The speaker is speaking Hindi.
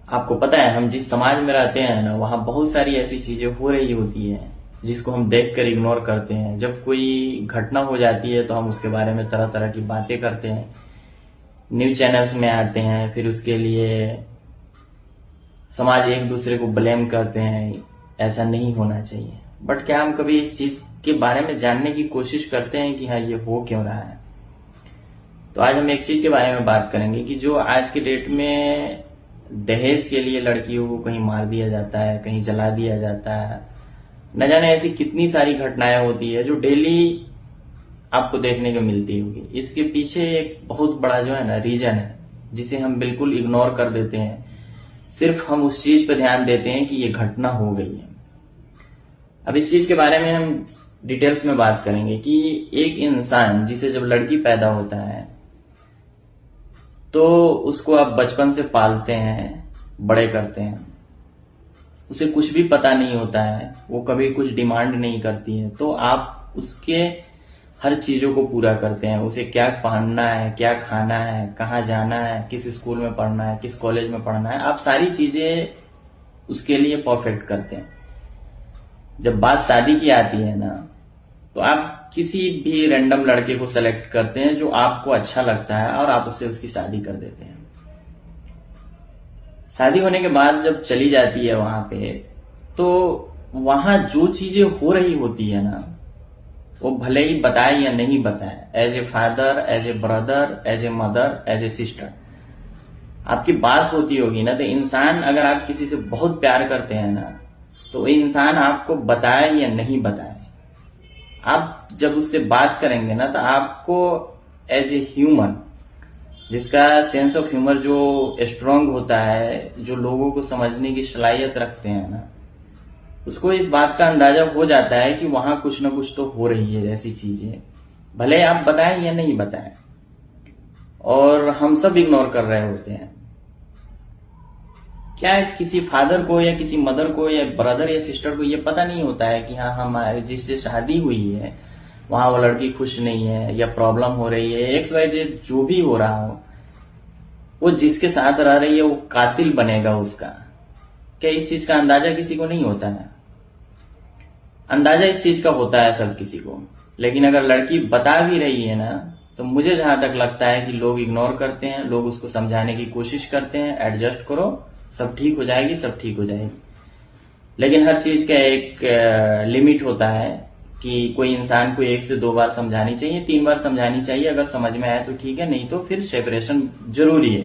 आपको पता है हम जिस समाज में रहते हैं ना, वहाँ बहुत सारी ऐसी चीजें हो रही होती है जिसको हम देखकर इग्नोर करते हैं। जब कोई घटना हो जाती है तो हम उसके बारे में तरह तरह की बातें करते हैं, न्यूज चैनल्स में आते हैं, फिर उसके लिए समाज एक दूसरे को ब्लेम करते हैं। ऐसा नहीं होना चाहिए। बट क्या हम कभी इस चीज के बारे में जानने की कोशिश करते हैं कि हाँ, ये हो क्यों रहा है? तो आज हम एक चीज के बारे में बात करेंगे कि जो आज के डेट में दहेज के लिए लड़कियों को कहीं मार दिया जाता है, कहीं जला दिया जाता है। न जाने ऐसी कितनी सारी घटनाएं होती है जो डेली आपको देखने को मिलती होगी। इसके पीछे एक बहुत बड़ा जो है ना रीजन है, जिसे हम बिल्कुल इग्नोर कर देते हैं। सिर्फ हम उस चीज पे ध्यान देते हैं कि ये घटना हो गई है। अब इस चीज के बारे में हम डिटेल्स में बात करेंगे कि एक इंसान जिसे जब लड़की पैदा होता है तो उसको आप बचपन से पालते हैं, बड़े करते हैं, उसे कुछ भी पता नहीं होता है, वो कभी कुछ डिमांड नहीं करती है, तो आप उसके हर चीजों को पूरा करते हैं। उसे क्या पहनना है, क्या खाना है, कहाँ जाना है, किस स्कूल में पढ़ना है, किस कॉलेज में पढ़ना है, आप सारी चीजें उसके लिए परफेक्ट करते हैं। जब बात शादी की आती है ना, तो आप किसी भी रैंडम लड़के को सेलेक्ट करते हैं जो आपको अच्छा लगता है और आप उससे उसकी शादी कर देते हैं। शादी होने के बाद जब चली जाती है वहां पे, तो वहां जो चीजें हो रही होती है ना, वो भले ही बताए या नहीं बताए, as a father, as a brother, as a mother, as a sister, आपकी बात होती होगी ना। तो इंसान, अगर आप किसी से बहुत प्यार करते हैं ना, तो इंसान आपको बताए या नहीं बताए, आप जब उससे बात करेंगे ना, तो आपको एज ए ह्यूमन, जिसका सेंस ऑफ ह्यूमर जो स्ट्रांग होता है, जो लोगों को समझने की सलाहियत रखते हैं ना, उसको इस बात का अंदाजा हो जाता है कि वहां कुछ ना कुछ तो हो रही है ऐसी चीजें, भले आप बताएं या नहीं बताएं। और हम सब इग्नोर कर रहे होते हैं। क्या किसी फादर को या किसी मदर को या ब्रदर या सिस्टर को ये पता नहीं होता है कि हाँ, हमारे जिससे शादी हुई है वहां वो लड़की खुश नहीं है, या प्रॉब्लम हो रही है, एक्स वाई जेड जो भी हो रहा हो, वो जिसके साथ रह रही है वो कातिल बनेगा उसका? क्या इस चीज का अंदाजा किसी को नहीं होता है? अंदाजा इस चीज का होता है सब किसी को। लेकिन अगर लड़की बता भी रही है ना, तो मुझे जहां तक लगता है कि लोग इग्नोर करते हैं, लोग उसको समझाने की कोशिश करते हैं, एडजस्ट करो, सब ठीक हो जाएगी, सब ठीक हो जाएगी। लेकिन हर चीज का एक लिमिट होता है कि कोई इंसान को 1 से 2 बार समझानी चाहिए, 3 बार समझानी चाहिए। अगर समझ में आए तो ठीक है, नहीं तो फिर सेपरेशन जरूरी है।